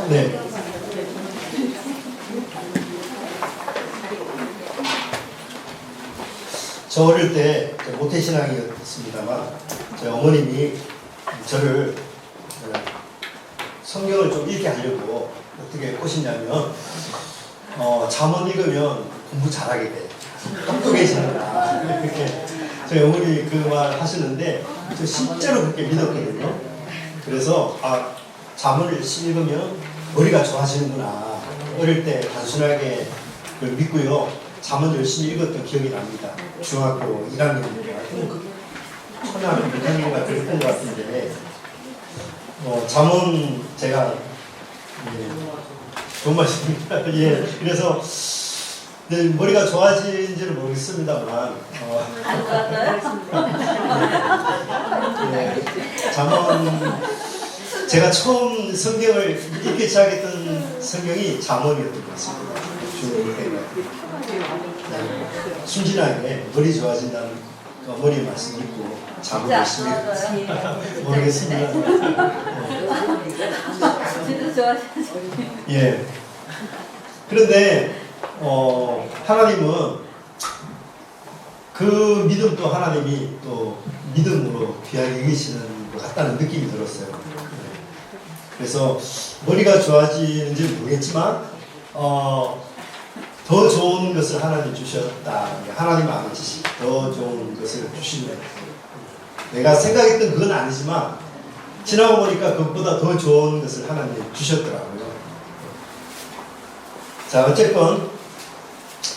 네. 저 어릴 때 모태신앙이었습니다만 저희 어머님이 저를 성경을 좀 읽게 하려고 어떻게 꼬시냐면 잠언 읽으면 공부 잘하게 돼. 똑똑해지는다. 이렇게 저희 어머니 그 말 하시는데 저 실제로 그렇게 믿었거든요. 그래서 잠언을 열심히 읽으면 머리가 좋아지는구나. 어릴 때 단순하게 그걸 믿고요. 잠언 열심히 읽었던 기억이 납니다. 중학교 1학년입니다. 초등학교 6학년인가 그랬던 것 같은데 잠언 제가 좋은 말씀입니다. 예, 그래서 머리가 좋아진지는 모르겠습니다만 잠언 제가 처음 성경을 읽기 시작했던 성경이 잠언이었던 것 같습니다. 중학교 때가 순진하게 머리 좋아진다는 어머니의 말씀 읽고 잠을 열심히 모르겠습니다. 예. 그런데 하나님은 그 믿음도 하나님이 또 믿음으로 귀하게 이기시는 것 같다는 느낌이 들었어요. 그래서 머리가 좋아지는지 모르겠지만 더 좋은 것을 하나님 주셨다. 하나님 아버지 더 좋은 것을 주시면 내가 생각했던 그건 아니지만 지나고 보니까 그것보다 더 좋은 것을 하나님 주셨더라고요. 자, 어쨌건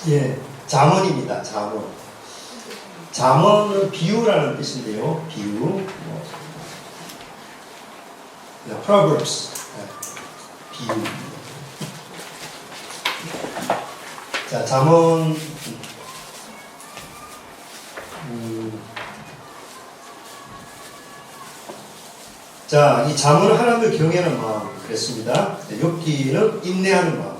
예, 잠언입니다. 잠언. 잠언은 비유라는 뜻인데요. 비유. Proverbs. 비유. 자, 잠언 자, 이 잠언은 하나님을 경외하는 마음 그랬습니다. 욥기는 인내하는 마음,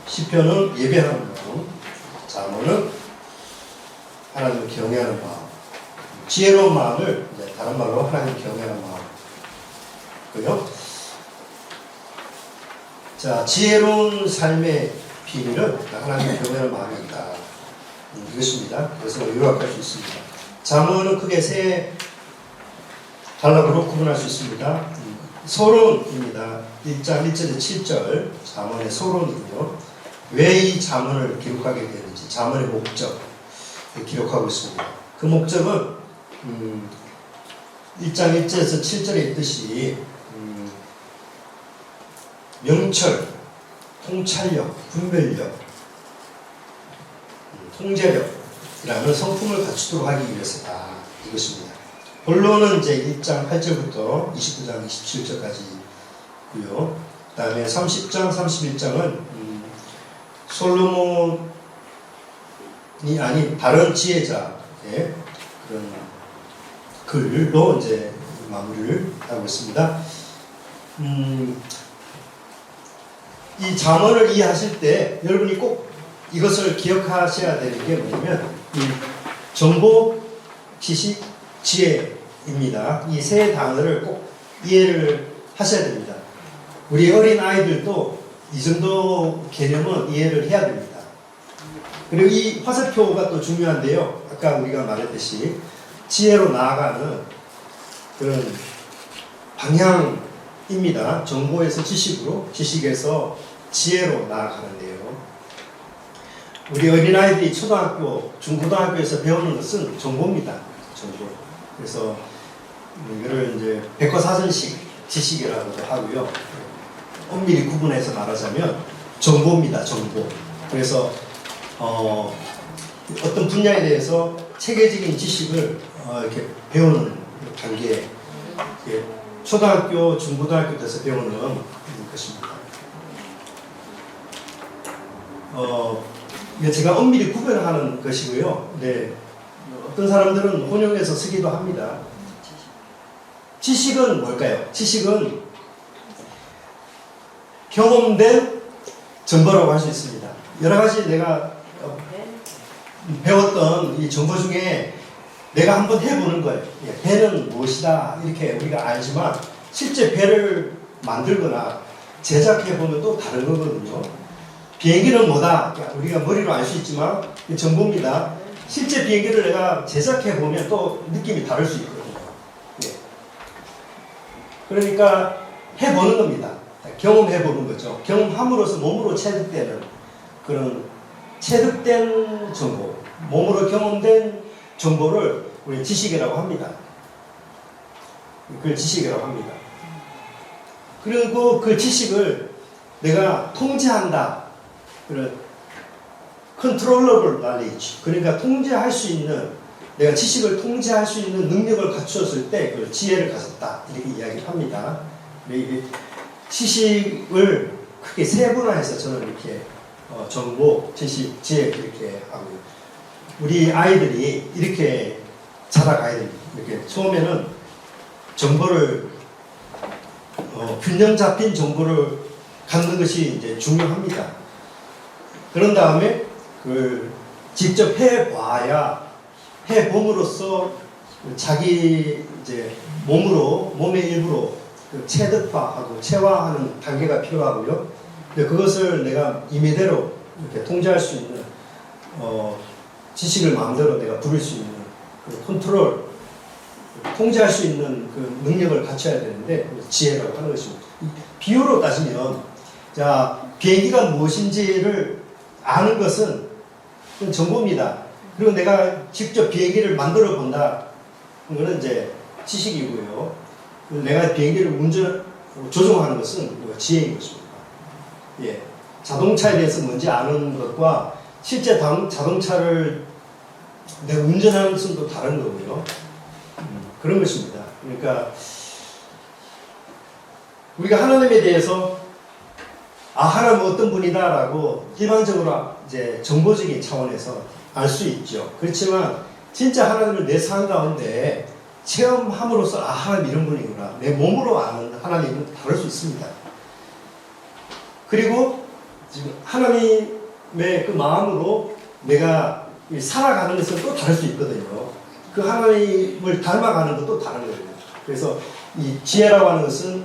시편은 예배하는 마음, 잠언은 하나님을 경외하는 마음, 지혜로운 마음을 다른 말로 하나님을 경외하는 마음이고요. 자, 지혜로운 삶의 비밀은 하나님을 경외하는 마음이 있다. 이것입니다. 그래서 요약할 수 있습니다. 잠언은 크게 세 단락으로 구분할 수 있습니다. 서론입니다. 1장 1절에 7절 잠언의 서론이고요. 왜 이 잠언을 기록하게 되는지 잠언의 목적 기록하고 있습니다. 그 목적은 1장 1절에서 7절에 있듯이 명철, 통찰력, 분별력, 통제력이라는 성품을 갖추도록 하기 위해서다. 이것입니다. 본론은 이제 1장 8절부터 29장 27절까지고요. 그 다음에 30장, 31장은 솔로몬이 아닌 다른 지혜자의 그런 글로 이제 마무리를 하고 있습니다. 이 잠언을 이해하실 때 여러분이 꼭 이것을 기억하셔야 되는 게 뭐냐면 이 정보, 지식, 지혜입니다. 이 세 단어를 꼭 이해를 하셔야 됩니다. 우리 어린 아이들도 이 정도 개념은 이해를 해야 됩니다. 그리고 이 화살표가 또 중요한데요. 아까 우리가 말했듯이 지혜로 나아가는 그런 방향입니다. 정보에서 지식으로, 지식에서 지혜로 나아가는데요. 우리 어린아이들이 초등학교, 중고등학교에서 배우는 것은 정보입니다. 정보. 그래서 이거를 이제 백과사전식 지식이라고도 하고요. 엄밀히 구분해서 말하자면 정보입니다. 정보. 그래서 어떤 분야에 대해서 체계적인 지식을 이렇게 배우는 단계, 초등학교, 중고등학교 때서 배우는 것입니다. 제가 엄밀히 구별하는 것이고요. 네. 어떤 사람들은 혼용해서 쓰기도 합니다. 지식은 뭘까요? 지식은 경험된 정보라고 할 수 있습니다. 여러 가지 내가 배웠던 이 정보 중에 내가 한번 해보는 거예요. 배는 무엇이다 이렇게 우리가 알지만 실제 배를 만들거나 제작해보면 또 다른 거거든요. 비행기는 뭐다? 우리가 머리로 알 수 있지만 정보입니다. 실제 비행기를 내가 제작해보면 또 느낌이 다를 수 있거든요. 예. 그러니까 해보는 겁니다. 경험해보는 거죠. 경험함으로써 몸으로 체득되는 그런 체득된 정보, 몸으로 경험된 정보를 우리 지식이라고 합니다. 그걸 지식이라고 합니다. 그리고 그 지식을 내가 통제한다. 그런 controllable knowledge. 그러니까 통제할 수 있는, 내가 지식을 통제할 수 있는 능력을 갖추었을 때 그걸 지혜를 가졌다. 이렇게 이야기를 합니다. 이게 지식을 크게 세분화해서 저는 이렇게 정보, 지식, 지혜 이렇게 하고요. 우리 아이들이 이렇게 자라가야 됩니다. 이렇게 처음에는 정보를 균형 잡힌 정보를 갖는 것이 이제 중요합니다. 그런 다음에 그걸 직접 해봐야 해봄으로써 자기 이제 몸의 일부로 그 체득화하고 체화하는 단계가 필요하고요. 근데 그것을 내가 임의대로 이렇게 통제할 수 있는 지식을 마음대로 내가 부릴 수 있는 그 컨트롤, 통제할 수 있는 그 능력을 갖춰야 되는데 지혜라고 하는 것입니다. 비유로 따지면 자 비행기가 무엇인지를 아는 것은 정보입니다. 그리고 내가 직접 비행기를 만들어 본다. 그거는 이제 지식이고요. 내가 비행기를 조종하는 것은 지혜인 것입니다. 예. 자동차에 대해서 뭔지 아는 것과 실제 자동차를 내가 운전하는 것은 또 다른 거고요. 그런 것입니다. 그러니까 우리가 하나님에 대해서 하나님은 어떤 분이다라고 일반적으로 이제 정보적인 차원에서 알 수 있죠. 그렇지만 진짜 하나님을 내 삶 가운데 체험함으로써 하나님 이런 분이구나. 내 몸으로 아는 하나님은 다를 수 있습니다. 그리고 지금 하나님의 그 마음으로 내가 살아가는 것은 또 다를 수 있거든요. 그 하나님을 닮아가는 것도 다른 거예요. 그래서 이 지혜라고 하는 것은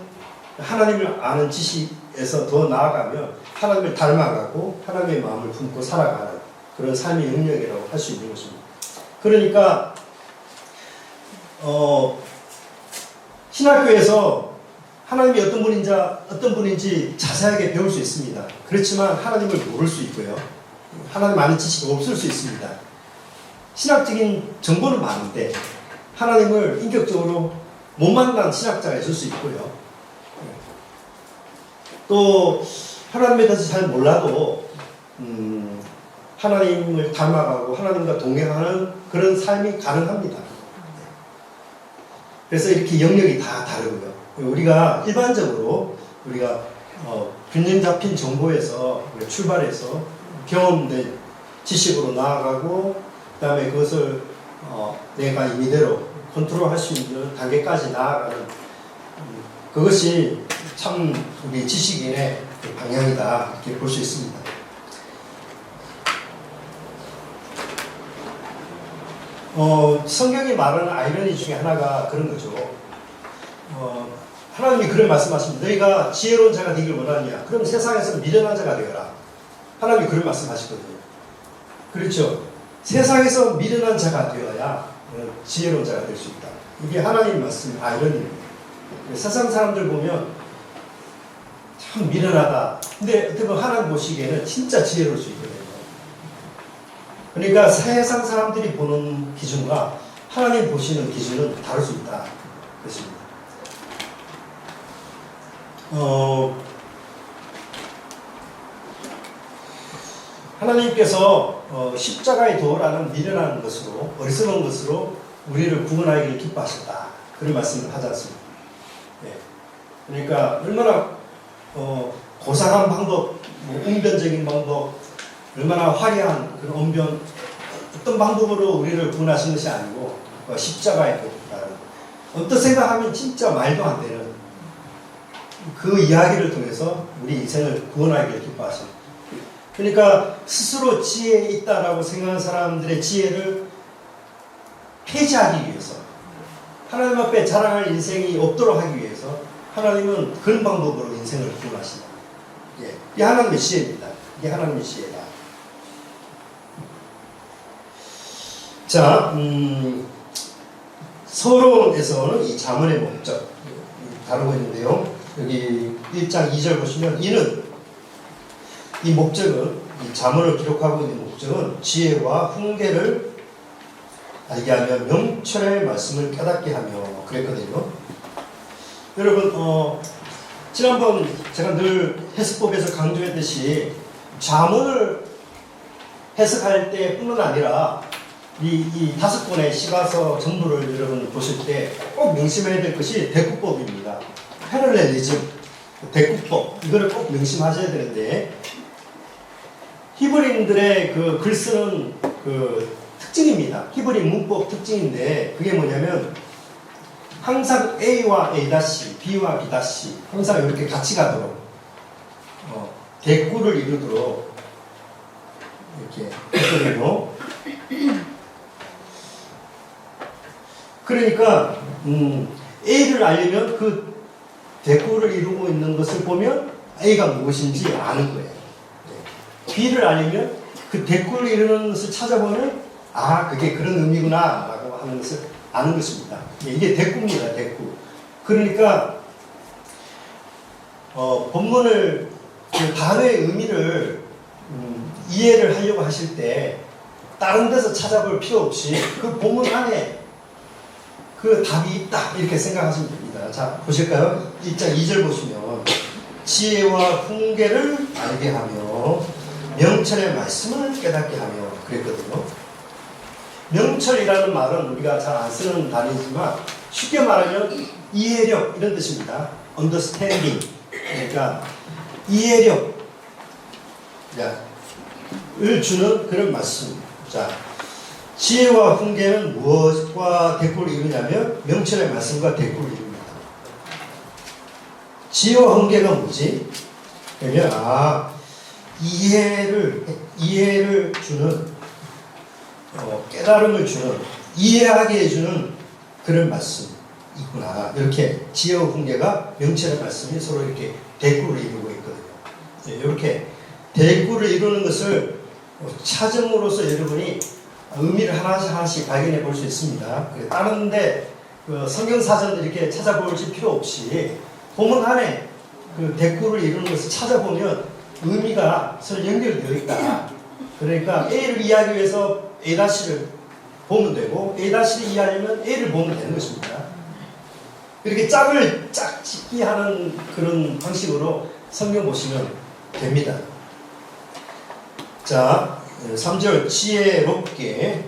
하나님을 아는 지식에서 더 나아가면 하나님을 닮아가고 하나님의 마음을 품고 살아가는 그런 삶의 영역이라고 할 수 있는 것입니다. 그러니까 신학교에서 하나님이 어떤 분인지 자세하게 배울 수 있습니다. 그렇지만 하나님을 모를 수 있고요. 하나님 아는 지식이 없을 수 있습니다. 신학적인 정보는 많은데 하나님을 인격적으로 못 만난 신학자가 있을 수 있고요. 또 하나님에 대해서 잘 몰라도 하나님을 닮아가고 하나님과 동행하는 그런 삶이 가능합니다. 그래서 이렇게 영역이 다 다르고요. 우리가 일반적으로 우리가 균형 잡힌 정보에서 출발해서 경험된 지식으로 나아가고 그 다음에 그것을 내가 임의대로 컨트롤할 수 있는 단계까지 나아가는 그것이 참 우리 지식인의 방향이다 이렇게 볼 수 있습니다. 성경이 말하는 아이러니 중에 하나가 그런 거죠. 하나님이 그런 말씀하십니다. 너희가 지혜로운 자가 되길 원하느냐? 그럼 세상에서 미련한 자가 되어라. 하나님이 그런 말씀하시거든요. 그렇죠. 세상에서 미련한 자가 되어야 지혜로운 자가 될 수 있다. 이게 하나님 말씀 아이러니입니다. 세상 사람들 보면 참 미련하다. 근데 어떻게 보면 하나님 보시기에는 진짜 지혜로울 수 있거든요. 그러니까 세상 사람들이 보는 기준과 하나님 보시는 기준은 다를 수 있다. 그렇습니다. 하나님께서 십자가의 도라는 미련한 것으로 어리석은 것으로 우리를 구원하기를 기뻐하셨다. 그런 말씀을 하지 않습니다. 네. 그러니까 얼마나 고상한 방법, 웅변적인 방법, 얼마나 화려한 그런 언변, 어떤 방법으로 우리를 구원하신 것이 아니고 십자가의 도라는 어떤 생각하면 진짜 말도 안 되는 그 이야기를 통해서 우리 인생을 구원하기를 기뻐하십니다. 그러니까 스스로 지혜에 있다라고 생각하는 사람들의 지혜를 폐지하기 위해서 하나님 앞에 자랑할 인생이 없도록 하기 위해서 하나님은 그런 방법으로 인생을 구원하신다. 예, 이게 하나님의 시혜입니다. 이게 하나님의 시혜다. 자, 서론에서는 이 잠언의 목적 다루고 있는데요. 여기 1장 2절 보시면 이는 이 목적은 이 잠언을 기록하고 있는 목적은 지혜와 훈계를 알게 하며 명철의 말씀을 깨닫게 하며 그랬거든요. 여러분 지난번 제가 늘 해석법에서 강조했듯이 잠언을 해석할 때뿐만 아니라 이 5권의 시가서 전부를 여러분 보실 때 꼭 명심해야 될 것이 대꾸법입니다. 패럴렐리즘, 대꾸법 이거를 꼭 명심하셔야 되는데 히브리인들의 그 글 쓰는 그 특징입니다. 히브리 문법 특징인데 그게 뭐냐면 항상 A와 A-, B와 B- 항상 이렇게 같이 가도록 대꾸를 이루도록 이렇게 했거든요. 그러니까 A를 알려면 그 대꾸를 이루고 있는 것을 보면 A가 무엇인지 아는 거예요. B를 알려면 그 대꾸를 이루는 것을 찾아보면 아 그게 그런 의미구나 라고 하는 것을 아는 것입니다. 이게 대꾸입니다. 대꾸. 그러니까 본문을 그 단어의 의미를 이해를 하려고 하실 때 다른 데서 찾아볼 필요 없이 그 본문 안에 그 답이 있다 이렇게 생각하시면 됩니다. 자 보실까요? 1장 2절 보시면 지혜와 훈계를 알게 하며 명철의 말씀을 깨닫게 하며 그랬거든요. 명철이라는 말은 우리가 잘 안 쓰는 단어이지만 쉽게 말하면 이해력 이런 뜻입니다. understanding 그러니까 이해력을 주는 그런 말씀. 자 지혜와 훈계는 무엇과 대꾸를 이루냐면 명철의 말씀과 대꾸를 이룹니다. 지혜와 훈계가 뭐지? 그러면 이해를 주는 깨달음을 주는 이해하게 해주는 그런 말씀이 있구나. 이렇게 지혜와 훈계가 명철의 말씀이 서로 이렇게 대꾸를 이루고 있거든요. 네, 이렇게 대꾸를 이루는 것을 찾음으로써 여러분이 의미를 하나씩 발견해 볼 수 있습니다. 다른데 성경 사전 이렇게 찾아볼 필요 없이 본문 안에 그 대꾸를 이루는 것을 찾아보면 의미가 서로 연결되어 있다. 그러니까 A를 이해하기 위해서 A-를 보면 되고 A-를 이해하려면 A를 보면 되는 것입니다. 이렇게 짝을 짝짓기 하는 그런 방식으로 성경 보시면 됩니다. 자 3절 지혜롭게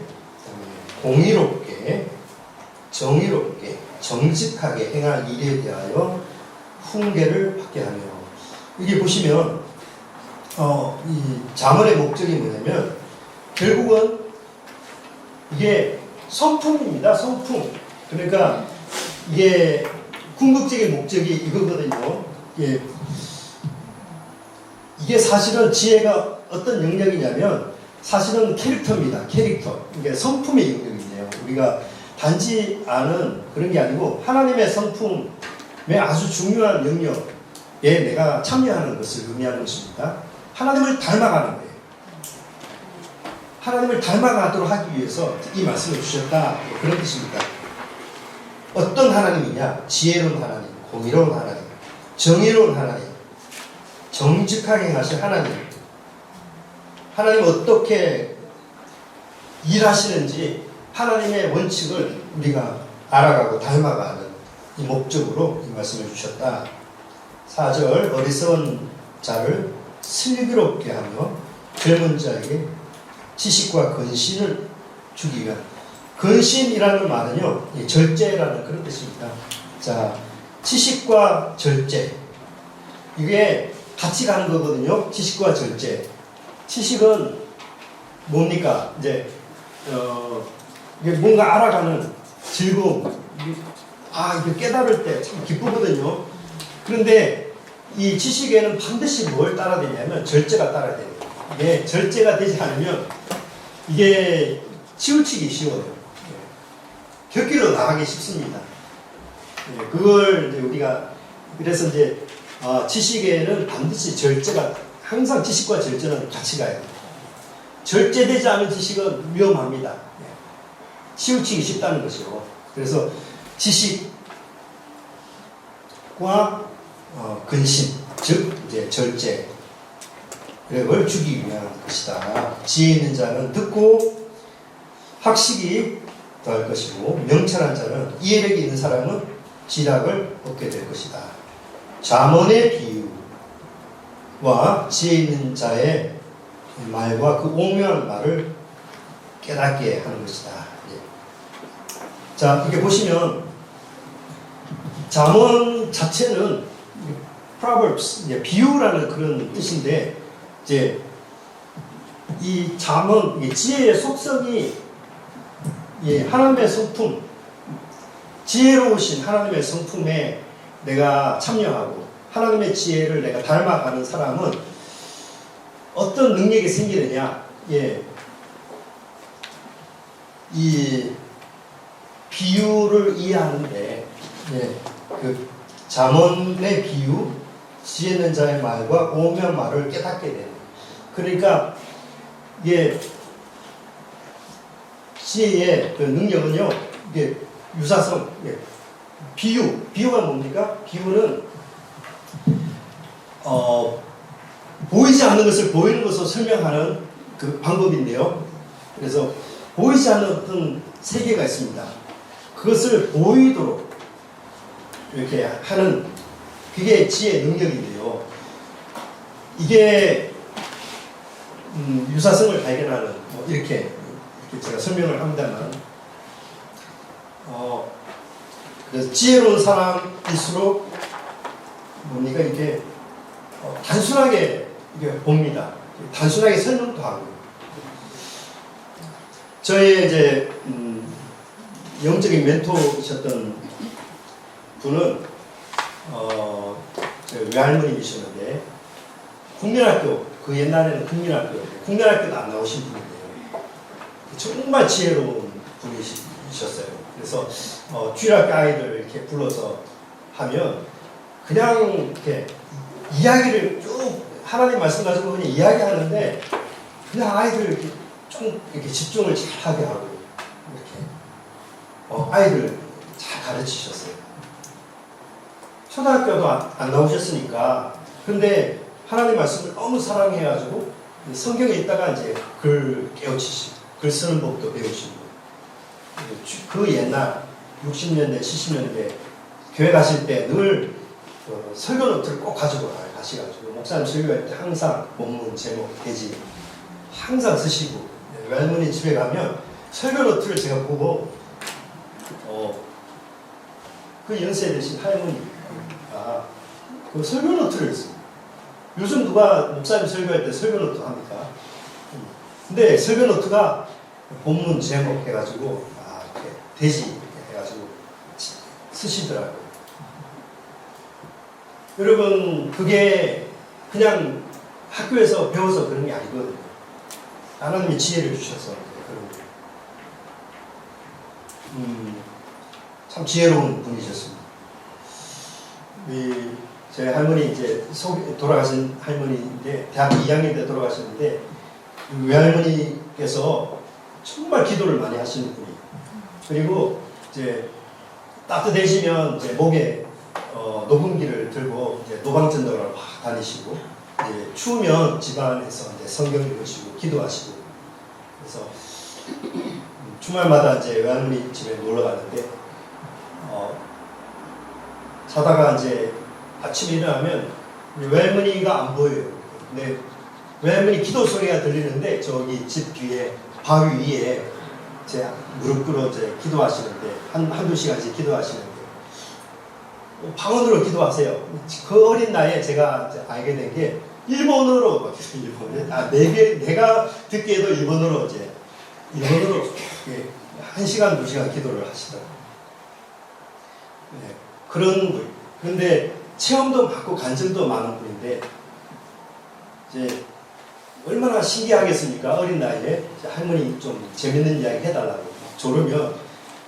공의롭게 정의롭게 정직하게 행할 일에 대하여 훈계를 받게 하며 이게 보시면 이 잠언의 목적이 뭐냐면 결국은 이게 성품입니다. 성품. 그러니까 이게 궁극적인 목적이 이거거든요. 이게 사실은 지혜가 어떤 영역이냐면 사실은 캐릭터입니다. 캐릭터. 이게 성품의 영역이네요. 우리가 단지 아는 그런 게 아니고 하나님의 성품의 아주 중요한 영역에 내가 참여하는 것을 의미하는 것입니다. 하나님을 닮아가는 거예요. 하나님을 닮아가도록 하기 위해서 이 말씀을 주셨다. 그런 뜻입니다. 어떤 하나님이냐? 지혜로운 하나님, 공의로운 하나님, 정의로운 하나님, 정직하게 행하실 하나님. 하나님 어떻게 일하시는지 하나님의 원칙을 우리가 알아가고 닮아가는 이 목적으로 이 말씀을 주셨다. 4절 어리석은 자를 슬기롭게 하며 젊은 자에게 지식과 근신을 주기 위한 근신이라는 말은요 절제라는 그런 뜻입니다. 자 지식과 절제 이게 같이 가는 거거든요. 지식과 절제. 지식은 뭡니까? 이제 이게 뭔가 알아가는 즐거움. 이게 깨달을 때 참 기쁘거든요. 그런데 이 지식에는 반드시 뭘 따라야 되냐면 절제가 따라야 돼요. 이게 절제가 되지 않으면 이게 치우치기 쉬워요. 곁길로 나가기 쉽습니다. 그걸 이제 우리가 그래서 이제 지식에는 반드시 절제가, 항상 지식과 절제는 같이 가야 돼요. 절제되지 않은 지식은 위험합니다. 치우치기 쉽다는 것이요. 그래서 지식과 근신, 즉 이제 절제, 그걸 주기 위한 것이다. 지혜 있는 자는 듣고 학식이 더할 것이고, 명철한 자는 이해력이 있는 사람은 지략을 얻게 될 것이다. 잠언의 비유와 지혜 있는 자의 말과 그 오묘한 말을 깨닫게 하는 것이다. 자, 이렇게 보시면 잠언 자체는 Proverbs, 비유라는 그런 뜻인데, 이제 이 잠언, 지혜의 속성이 하나님의 성품, 지혜로우신 하나님의 성품에 내가 참여하고 하나님의 지혜를 내가 닮아가는 사람은 어떤 능력이 생기느냐? 이 비유를 이해하는데, 그 잠언의 비유, 지혜 있는 자의 말과 오묘한 말을 깨닫게 되는. 그러니까 지혜의 그 능력은요, 유사성, 비유가 뭡니까? 비유는 보이지 않는 것을 보이는 것으로 설명하는 그 방법인데요. 그래서 보이지 않는 어떤 세계가 있습니다. 그것을 보이도록 이렇게 하는, 그게 지혜의 능력인데요. 이게 유사성을 발견하는, 이렇게 제가 설명을 합니다만, 그래서 지혜로운 사람일수록 뭡니까, 이게 단순하게 이게 봅니다. 단순하게 설명도 하고. 저의 이제 영적인 멘토이셨던 분은 저 외할머니이셨는데, 국민학교, 그 옛날에는 국민학교도 안 나오신 분인데요. 정말 지혜로운 분이셨어요. 그래서 주일학교 아이들 이렇게 불러서 하면 그냥 이렇게 이야기를 쭉 하나님 말씀 가지고 그냥 이야기하는데, 그냥 아이들 이렇게 좀 이렇게 집중을 잘 하게 하고, 이렇게 아이들 잘 가르치셨어요. 초등학교도 안 나오셨으니까. 근데 하나님 말씀을 너무 사랑해가지고 성경에 있다가 이제 글 깨우치시고, 글 쓰는 법도 배우시고, 그 옛날 60년대, 70년대 교회 가실 때 늘 설교 노트를 꼭 가지고 가셔가지고, 목사님 설교할 때 항상 본문 제목, 대지 항상 쓰시고, 외할머니 집에 가면 설교 노트를 제가 보고, 그 연세 되신 할머니가 그 설교 노트를 써요. 요즘 누가 목사님 설교할 때 설교 노트 합니까? 근데 설교 노트가 본문 제목 해가지고, 이렇게 대지 해가지고 쓰시더라고요. 여러분, 그게 그냥 학교에서 배워서 그런 게 아니거든요. 하나님이 지혜를 주셔서 그런 거예요. 참 지혜로운 분이셨습니다. 제 할머니, 이제 돌아가신 할머니인데, 대학교 2학년 때 돌아가셨는데, 외할머니께서 정말 기도를 많이 하시는 분이에요. 그리고 이제 따뜻해지면 이제 목에 녹음기를 들고 이제 노방전도를 막 다니시고, 이제 추우면 집안에서 이제 성경 읽으시고 기도하시고, 그래서 주말마다 이제 외할머니 집에 놀러 가는데, 자다가 이제 아침에 일어나면 외할머니가 안 보여요. 근데 외할머니 기도 소리가 들리는데, 저기 집 뒤에 바위 위에 제 무릎 꿇어 이제 기도하시는데, 한두 시간씩 기도하시는데, 방언으로 기도하세요. 그 어린 나이에 제가 이제 알게 된 게 일본어로, 내가 듣기에도 일본어로 1시간, 2시간 기도를 하시더라고요. 네, 그런 분. 근데 체험도 많고 간증도 많은 분인데, 이제 얼마나 신기하겠습니까? 어린 나이에 할머니 좀 재밌는 이야기 해달라고 조르면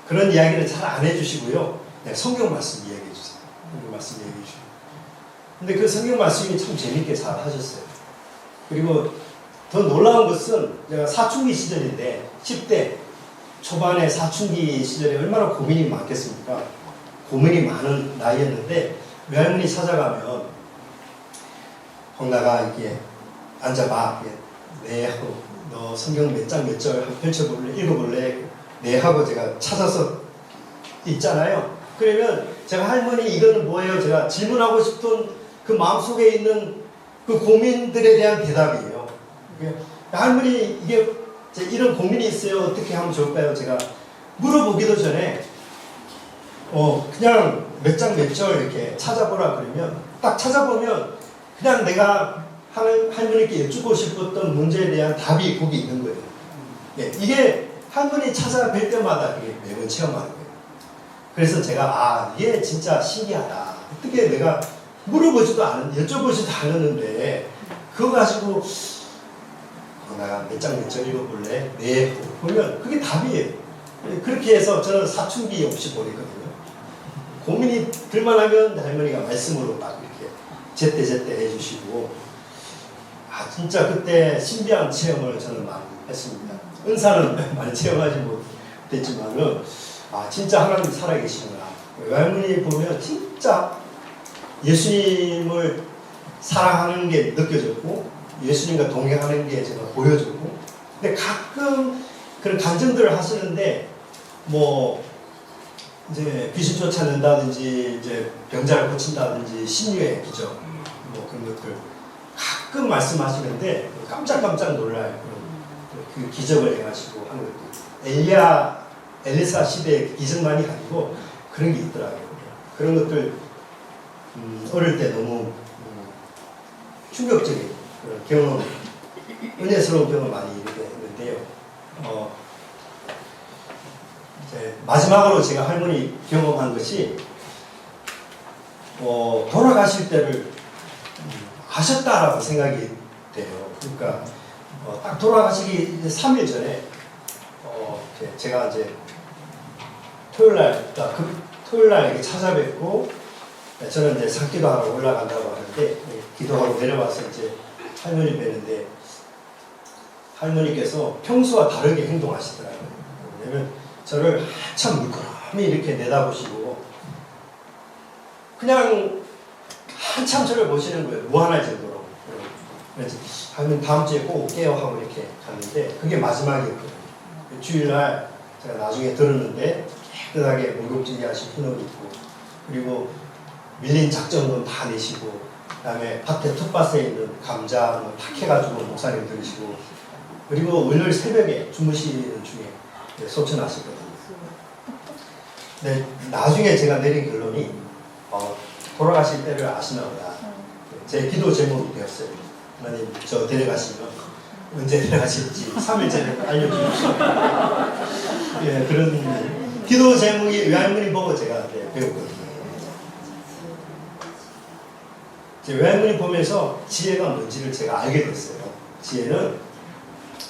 그런 이야기를 잘 안 해주시고요. 네, 성경 말씀 이야기해 주세요. 성경 말씀 이야기해 주시고. 근데 그 성경 말씀이 참 재밌게 잘 하셨어요. 그리고 더 놀라운 것은 제가 사춘기 시절인데 10대 초반에 사춘기 시절에 얼마나 고민이 많겠습니까? 고민이 많은 나이였는데 외할머니 찾아가면 홍나가 이렇게 앉아봐. 네 하고 너 성경 몇 장 몇 절 한번 펼쳐볼래? 읽어볼래? 네 하고 제가 찾아서 있잖아요. 그러면 제가 할머니 이거는 뭐예요? 제가 질문하고 싶은 그 마음속에 있는 그 고민들에 대한 대답이에요. 할머니 이게 이런 고민이 있어요. 어떻게 하면 좋을까요? 제가 물어보기도 전에 그냥 몇 장 몇 절 이렇게 찾아보라 그러면 딱 찾아보면 그냥 내가 할머니께 여쭙고 싶었던 문제에 대한 답이 거기 있는 거예요. 예, 이게 할머니 찾아뵐 때마다 그게 매번 체험하는 거예요. 그래서 제가 이게 진짜 신기하다. 어떻게 내가 물어보지도 여쭤보지도 않았는데 그거 가지고 내가 몇 장 몇 절 읽어볼래? 네. 보면 그게 답이에요. 그렇게 해서 저는 사춘기 없이 보냈거든요. 고민이 들만하면 할머니가 말씀으로 딱 이렇게 제때 해주시고 진짜 그때 신비한 체험을 저는 많이 했습니다. 은사는 많이 체험하지 못했지만은 진짜 하나님 살아계시구나. 할머니 보면 진짜 예수님을 사랑하는 게 느껴졌고 예수님과 동행하는 게 제가 보여졌고 근데 가끔 그런 간증들을 하시는데 뭐 이제 귀신 쫓아낸다든지 이제 병자를 고친다든지 신유의 기적 뭐 그런 것들 가끔 말씀하시는데 깜짝 놀랄 그 기적을 행하시고 하는 것들 엘리사 시대의 기적만이 아니고 그런 게 있더라고요. 그런 것들 어릴 때 너무 충격적인 그런 경험, 은혜스러운 경험 많이 이렇게 했는데요. 이제 마지막으로 제가 할머니 경험한 것이 돌아가실 때를 하셨다라고 생각이 돼요. 그러니까 딱 돌아가시기 3일 전에 제가 이제 토요일날 이렇게 찾아뵙고 저는 이제 산기도하러 올라간다고 하는데 기도하고 내려와서 이제 할머니 뵈는데 할머니께서 평소와 다르게 행동하시더라고요. 왜냐면 저를 한참 물끄러미 이렇게 내다보시고 그냥 한참 저를 보시는 거예요. 무한할 정도로. 그래서 할머니 다음 주에 꼭 올게요 하고 이렇게 갔는데 그게 마지막이었거든요. 주일날 제가 나중에 들었는데 깨끗하게 목욕지게 하신 훈업이 있고 그리고 밀린 작전금 다 내시고 그 다음에 밭에 텃밭에 있는 감자 다 캐가지고 목사님 들으시고 그리고 월요일 새벽에 주무시는 중에 소천하시거든요. 근데 나중에 제가 내린 결론이 돌아가실 때를 아시나 보다. 제 기도 제목이 되었어요. 하나님 저 데려가시면 언제 데려가실지 3일 전에 알려주십시오. 예, 그런 기도 제목이 외할머니 보고 제가 배웠거든요. 제 외할머니 보면서 지혜가 뭔지를 제가 알게 됐어요. 지혜는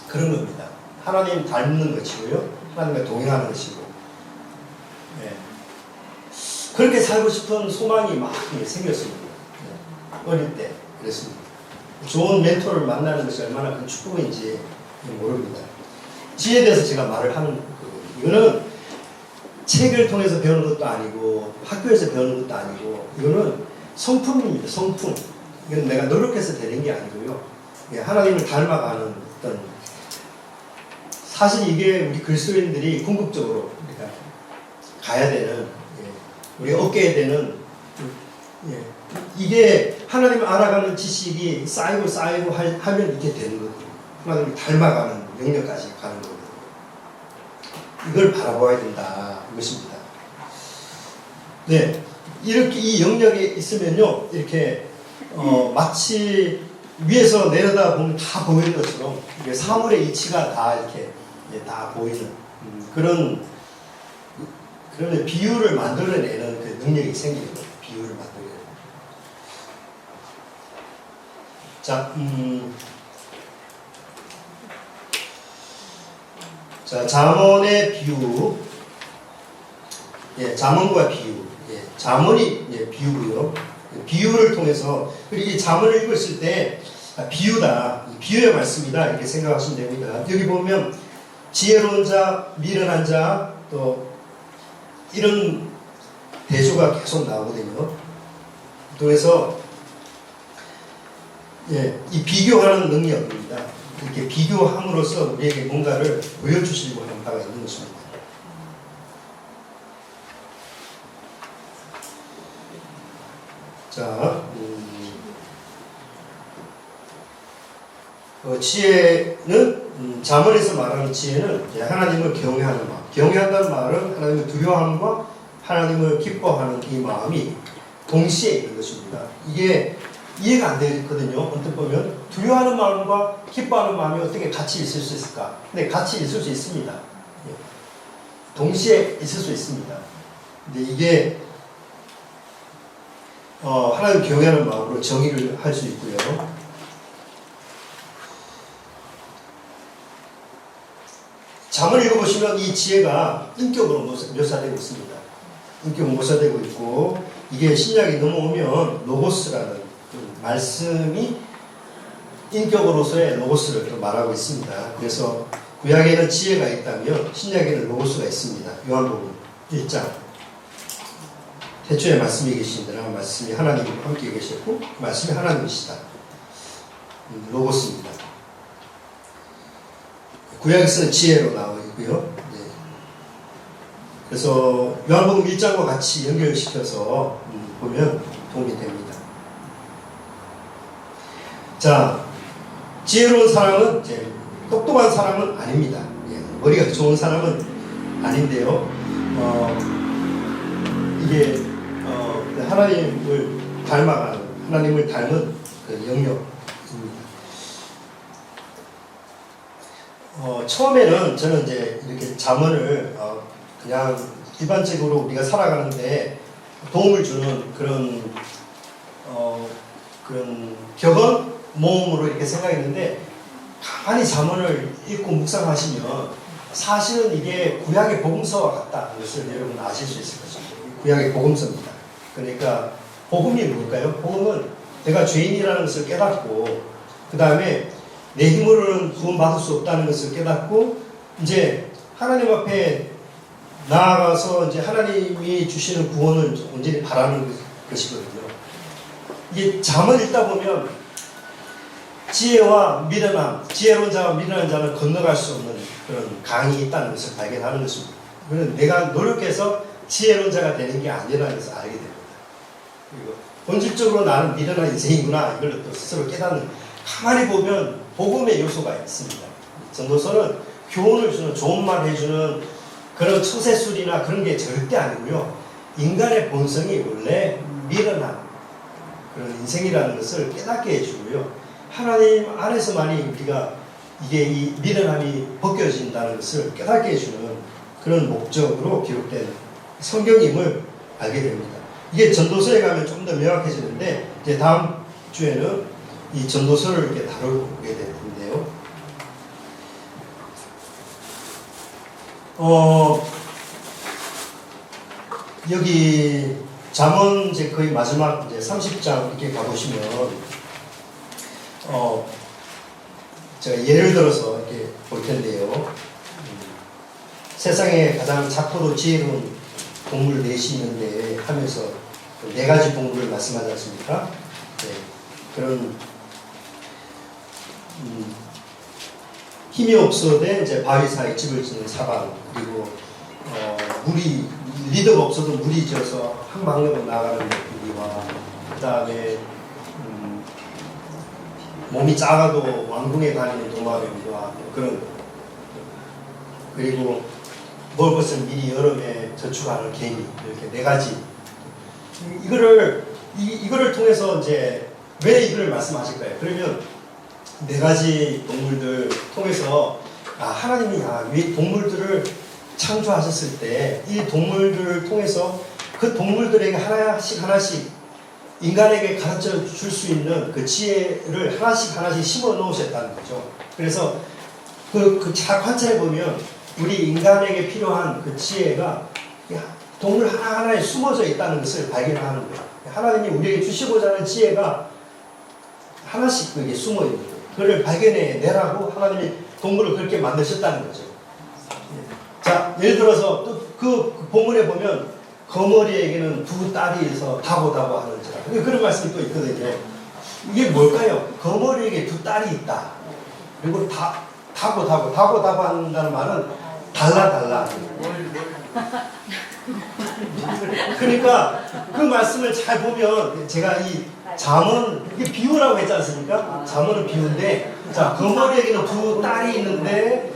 그런 겁니다. 하나님 닮는 것이고요. 하나님과 동행하는 것이고 예. 그렇게 살고 싶은 소망이 막 생겼습니다. 예. 어릴 때 그랬습니다. 좋은 멘토를 만나는 것이 얼마나 큰 축복인지 모릅니다. 지혜에 대해서 제가 말을 하는 이거는 책을 통해서 배우는 것도 아니고 학교에서 배우는 것도 아니고 이거는 성품입니다. 성품. 이건 내가 노력해서 되는 게 아니고요. 하나님을 닮아가는 어떤 사실 이게 우리 그리스도인들이 궁극적으로 우리가 가야 되는 우리 얻게 되는 이게 하나님을 알아가는 지식이 쌓이고 하면 이렇게 되는 거거든요. 하나님을 닮아가는 영역까지 가는 거거든요. 이걸 바라봐야 된다 이것입니다. 네, 이렇게 이 영역에 있으면요, 이렇게 마치 위에서 내려다 보면 다 보이는 것처럼 사물의 이치가 다 이렇게 다 보이는 그런 비유를 만들어내는 그 능력이 생기는 거예요. 비유를 만들어내는. 자, 잠언의 비유. 예, 잠언과 비유. 예, 잠언이 비유고요. 비유를 통해서, 그리고 이 잠언을 읽었을 때 비유다, 비유의 말씀이다 이렇게 생각하시면 됩니다. 여기 보면 지혜로운 자, 미련한 자, 또 이런 대조가 계속 나오거든요. 그래서 이 비교하는 능력입니다. 이렇게 비교함으로써 우리에게 뭔가를 보여주시려고 하는 바가 있는 것입니다. 자, 지혜는 잠언에서 말하는 지혜는 하나님을 경외하는 마음. 경외한다는 말은 하나님을 두려워함과 하나님을 기뻐하는 이 마음이 동시에 있는 것입니다. 이게 이해가 안 되거든요. 언뜻 보면 두려워하는 마음과 기뻐하는 마음이 어떻게 같이 있을 수 있을까? 근데 같이 있을 수 있습니다. 동시에 있을 수 있습니다. 근데 이게 하나님 경외하는 마음으로 정의를 할 수 있고요. 잠을 읽어보시면 이 지혜가 인격으로 묘사되고 있습니다. 인격으로 묘사되고 있고, 이게 신약이 넘어오면 로고스라는 말씀이 인격으로서의 로고스를 또 말하고 있습니다. 그래서 구약에는 지혜가 있다면 신약에는 로고스가 있습니다. 요한복음 1장. 태초에 말씀이 계시니라. 말씀이 하나님과 함께 계셨고 말씀이 하나님이시다. 로고스입니다. 구약에서는 지혜로 나와 있고요. 그래서 요한복음 1장과 같이 연결시켜서 보면 도움이 됩니다. 자, 지혜로운 사람은 똑똑한 사람은 아닙니다. 머리가 좋은 사람은 아닌데요. 이게 하나님을 닮아가는, 하나님을 닮은 그 영역입니다. 처음에는 저는 이제 이렇게 잠언을 그냥 일반적으로 우리가 살아가는데 도움을 주는 그런 격언 모음으로 이렇게 생각했는데, 가만히 잠언을 읽고 묵상하시면 사실은 이게 구약의 복음서와 같다는 것을 여러분 아실 수 있을 것입니다. 구약의 복음서입니다. 그러니까 복음이 뭘까요? 복음은 내가 죄인이라는 것을 깨닫고, 그 다음에 내 힘으로는 구원받을 수 없다는 것을 깨닫고, 이제 하나님 앞에 나아가서 이제 하나님이 주시는 구원을 온전히 바라는 것이거든요. 이게 잠을 읽다 보면 지혜와 미련함, 지혜로운 자와 미련한 자는 건너갈 수 없는 그런 강이 있다는 것을 발견하는 것입니다. 그는 내가 노력해서 지혜로운 자가 되는 게 아니라는 것을 알게 됩니다. 그리고 본질적으로 나는 미련한 인생이구나, 이걸 또 스스로 깨닫는, 가만히 보면 복음의 요소가 있습니다. 전도서는 교훈을 주는, 좋은 말 해주는 그런 처세술이나 그런 게 절대 아니고요. 인간의 본성이 원래 미련한 그런 인생이라는 것을 깨닫게 해주고요. 하나님 안에서만이 우리가 이게 이 미련함이 벗겨진다는 것을 깨닫게 해주는 그런 목적으로 기록된 성경임을 알게 됩니다. 이게 전도서에 가면 좀 더 명확해지는데, 이제 다음 주에는 이 전도서를 이렇게 다루게 될 텐데요. 여기 잠언 이제 거의 마지막 이제 30장 이렇게 가보시면, 제가 예를 들어서 이렇게 볼 텐데요. 세상에 가장 착하고 지혜로운 동물 넷이 있는데 하면서 네 가지 동물을 말씀하지 않습니까? 네, 그런 힘이 없어도 이제 바위 사이 집을 짓는 사방, 그리고 물이 리더가 없어도 물이 져서 한 방향으로 나가는 무리와, 그 다음에 몸이 작아도 왕궁에 다니는 도마뱀과 그런, 그리고 먹을 것을 미리 여름에 저축하는 개미, 이렇게 네 가지. 이거를 통해서 이제 왜 이거를 말씀하실까요? 그러면 네 가지 동물들 통해서 하나님이 이 동물들을 창조하셨을 때 이 동물들을 통해서 그 동물들에게 하나씩 인간에게 가르쳐 줄 수 있는 그 지혜를 하나씩 심어 놓으셨다는 거죠. 그래서 잘 관찰해 보면 우리 인간에게 필요한 그 지혜가 동물 하나하나에 숨어져 있다는 것을 발견하는 거예요. 하나님이 우리에게 주시고자 하는 지혜가 하나씩 그게 숨어 있는 거예요. 그걸 발견해 내라고 하나님이 동물을 그렇게 만드셨다는 거죠. 자, 예를 들어서 또 그 본문에 보면 거머리에게는 두 딸이 있어 다보다보 하는지라. 그런 말씀이 또 있거든요. 이게 뭘까요? 거머리에게 두 딸이 있다. 그리고 다보다보 한다는 말은 달라. 그러니까 그 말씀을 잘 보면 제가 이 잠언 이게 비유라고 했지 않습니까? 잠언은 비유인데 자 거머리에게는 두 딸이 있는데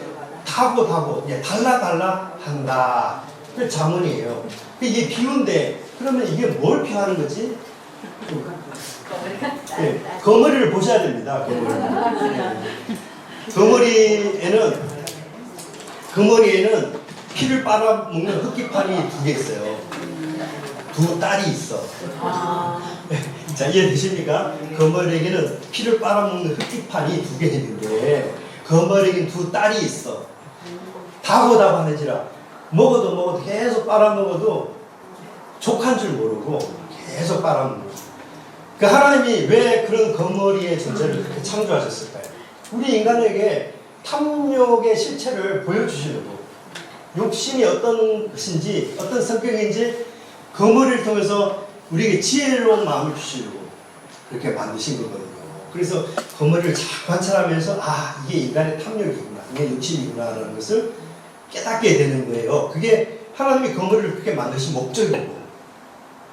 다보 달라 한다. 그 잠언이에요. 이게 비유인데 그러면 이게 뭘 비유하는 거지? 네, 거머리를 보셔야 됩니다. 거머리에는 피를 빨아먹는 흙기판이 두 개 있어요. 두 딸이 있어. 자, 이해되십니까? 거머리에게는 피를 빨아먹는 흙기판이 두 개 있는데 거머리에게는 두 딸이 있어. 다보다보 하는지라 먹어도 계속 빨아먹어도 족한 줄 모르고 계속 빨아먹는. 그 하나님이 왜 그런 거머리의 존재를 그렇게 창조하셨을까요? 우리 인간에게 탐욕의 실체를 보여주시려고 욕심이 어떤 것인지 어떤 성격인지 거머리를 통해서 우리에게 지혜로운 마음을 주시려고 그렇게 만드신 거거든요. 그래서 거머리를 잘 관찰하면서 아 이게 인간의 탐욕이구나 이게 욕심이구나 라는 것을 깨닫게 되는 거예요. 그게 하나님이 거머리를 그렇게 만드신 목적이고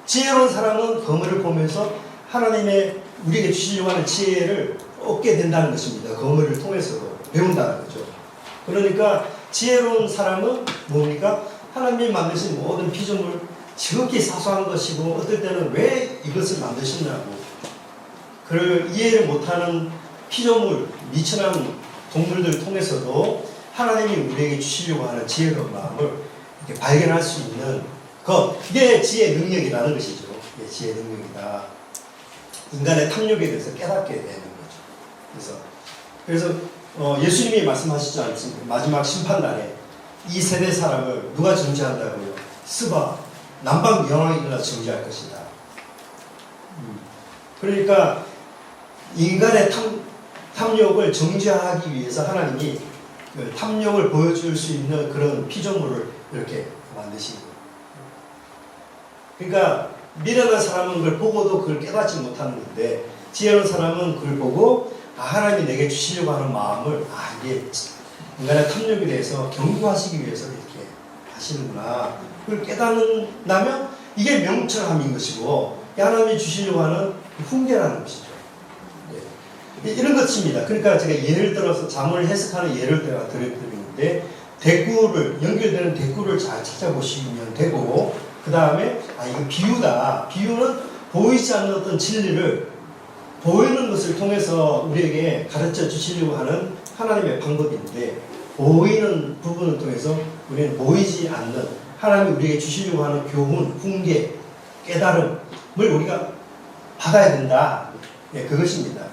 지혜로운 사람은 거머리를 보면서 하나님의 우리에게 주시려고 하는 지혜를 얻게 된다는 것입니다. 거머리를 통해서도 배운다는 거죠. 그러니까 지혜로운 사람은 뭡니까? 하나님이 만드신 모든 피조물 지극히 사소한 것이고 어떨 때는 왜 이것을 만드셨냐고 그를 이해를 못하는 피조물 미천한 동물들을 통해서도 하나님이 우리에게 주시려고 하는 지혜로운 마음을 이렇게 발견할 수 있는 것 이게 지혜의 능력이라는 것이죠. 이게 지혜의 능력이다. 인간의 탐욕에 대해서 깨닫게 되는 거죠. 그래서 예수님이 말씀하시지 않습니까? 마지막 심판날에 이 세대 사람을 누가 정죄한다고요? 스바 남방 영왕이라 정죄할 것이다. 그러니까 인간의 탐욕을 정죄하기 위해서 하나님이 그 탐욕을 보여줄 수 있는 그런 피조물을 이렇게 만드신 거예요. 그러니까 미련한 사람은 그걸 보고도 그걸 깨닫지 못하는 건데 지혜로운 사람은 그걸 보고 아, 하나님이 내게 주시려고 하는 마음을 아 이게 인간의 탐욕에 대해서 경고하시기 위해서 이렇게 하시는구나. 그걸 깨닫는다면 이게 명철함인 것이고 하나님이 주시려고 하는 훈계라는 것이죠. 이런 것입니다. 그러니까 제가 예를 들어서 잠언을 해석하는 예를 들어 드리는데 대꾸를 연결되는 대꾸를 잘 찾아보시면 되고 그 다음에 아 이거 비유다. 비유는 보이지 않는 어떤 진리를 보이는 것을 통해서 우리에게 가르쳐 주시려고 하는 하나님의 방법인데 보이는 부분을 통해서 우리는 보이지 않는 하나님이 우리에게 주시려고 하는 교훈, 훈계, 깨달음을 우리가 받아야 된다. 예, 그것입니다.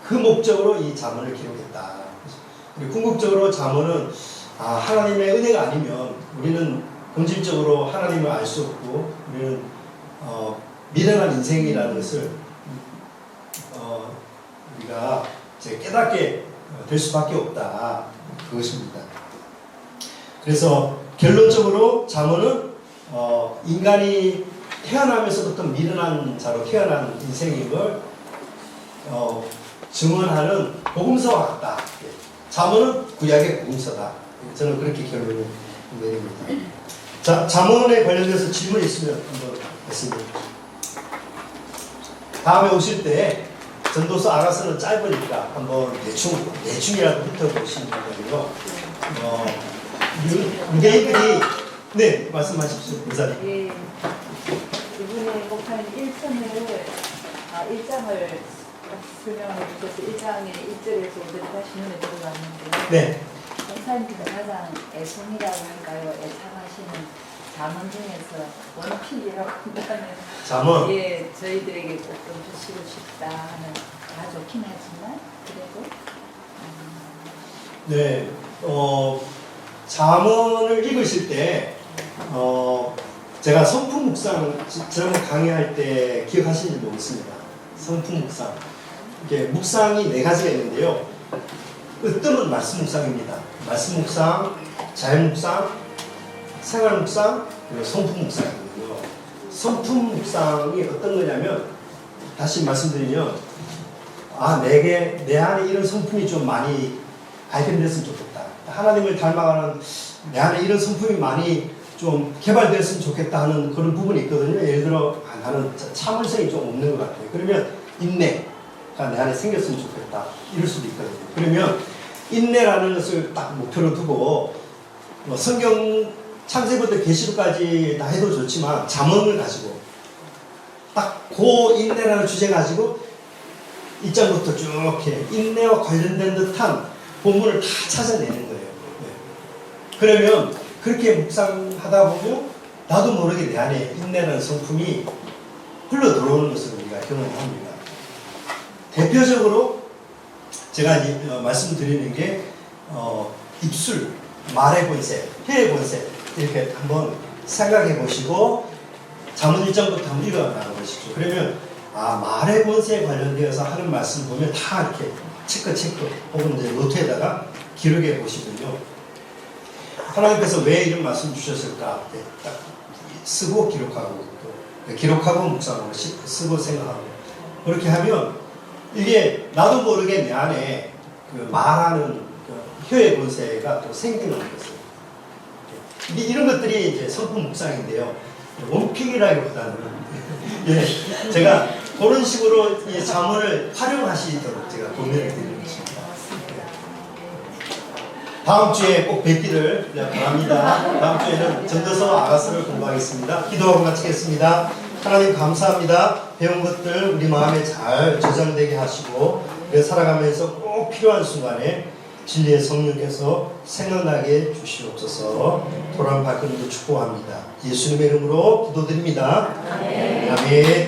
그 목적으로 이 잠언을 기록했다. 그리고 궁극적으로 잠언은 하나님의 은혜가 아니면 우리는 본질적으로 하나님을 알 수 없고 우리는 미련한 인생이라는 것을 우리가 이제 깨닫게 될 수밖에 없다. 그것입니다. 그래서 결론적으로 잠언은 인간이 태어나면서부터 미련한 자로 태어난 인생인 걸 증언하는 복음서와 같다. 잠언은 구약의 복음서다. 저는 그렇게 결론을 내립니다. 자, 잠언에 관련해서 질문이 있으면 한번 말씀해 주십시오. 다음에 오실 때 전도서 아가서는 짧으니까 한번 대충이라도 훑어보시면 되고요. 유대인들이 네 말씀하십시오. 의사님. 예, 이분의 목사님 1장을 설명해 주셔서 1장의 1절에서 5절까지 신문에 들어갔는데 네. 목사님께서 가장 애송이라고 할까요? 애상하시는 잠언 중에서 원필이라고 한다면 잠언. 예, 저희들에게 꼭 좀 주시고 싶다 하는 다 좋긴 하지만 그래도 네. 잠언을 읽으실 때 제가 성품 묵상 지난번 강의할 때 기억하시는지 모르겠습니다. 성품 묵상. 이게 묵상이 네 가지가 있는데요. 으뜸은 말씀 묵상입니다. 말씀 묵상, 자연 묵상, 생활 묵상, 그리고 성품 묵상이거든요. 성품 묵상이 어떤 거냐면, 다시 말씀드리면, 내 안에 이런 성품이 좀 많이 발견됐으면 좋겠다. 하나님을 닮아가는 내 안에 이런 성품이 많이 좀 개발됐으면 좋겠다 하는 그런 부분이 있거든요. 예를 들어, 나는 참을성이 좀 없는 것 같아요. 그러면 인내가 내 안에 생겼으면 좋겠다. 이럴 수도 있거든요. 그러면 인내라는 것을 딱 목표로 두고, 성경 창세부터 계시록까지 다 해도 좋지만, 잠언을 가지고, 딱 그 인내라는 주제 가지고, 1장부터 쭉 이렇게 인내와 관련된 듯한 본문을 다 찾아내는 거예요. 그러면 그렇게 묵상하다 보면 나도 모르게 내 안에 인내라는 성품이 흘러 들어오는 것을 우리가 경험합니다. 대표적으로 제가 말씀드리는 게 입술, 말의 본색, 혀의 본색 이렇게 한번 생각해 보시고 잠언 1장부터 한번 읽어 나가 보십시오. 그러면 말의 본색에 관련되어서 하는 말씀 보면 다 이렇게 체크 혹은 이제 노트에다가 기록해 보시군요. 하나님께서 왜 이런 말씀 주셨을까? 딱 쓰고 기록하고 또 기록하고 묵상하고 쓰고 생각하고 그렇게 하면 이게 나도 모르게 내 안에 그 말하는 그 혀의 본색가 또 생기는 것이에요. 이런 것들이 이제 성품 묵상인데요. 원픽이라기보다는 예, 제가 그런 식으로 이 잠언을 활용하시도록 제가 권면을 드리는 것입니다. 다음 주에 꼭 뵙기를 바랍니다. 다음 주에는 전도서 아가서를 공부하겠습니다. 기도하고 마치겠습니다. 하나님 감사합니다. 배운 것들 우리 마음에 잘 저장되게 하시고 살아가면서 꼭 필요한 순간에 진리의 성령께서 생각나게 주시옵소서. 도란 발걸음도 축복합니다. 예수님의 이름으로 기도드립니다. 아멘.